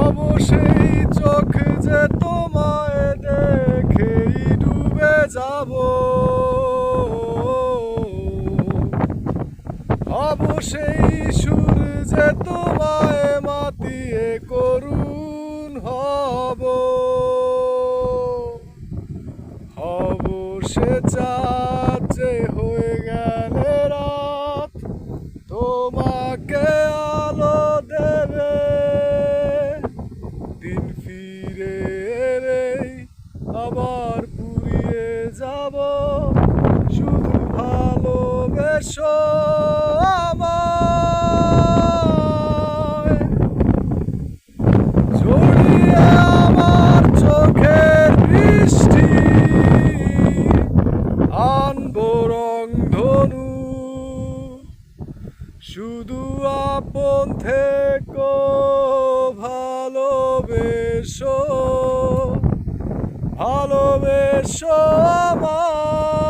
অবশ্যই চোখ যে তোমায় দেখেই ডুবে যাব, অবশ্যই সুর যে তোমায় মাতিয়ে করুণ হব, হব সে চাঁদ যে হয়ে গেলে রাত, তোমাকে আলো দেবে দিন ফিরে এলেই আবার পুড়িয়ে যাব, শুধু ভালোবেসো আমায়। জড়িয়ে আমার চোখের বৃষ্টি আনবো রংধনু, শুধু আপন থেকো ভালোবেসো, ভালোবেসো আমায়।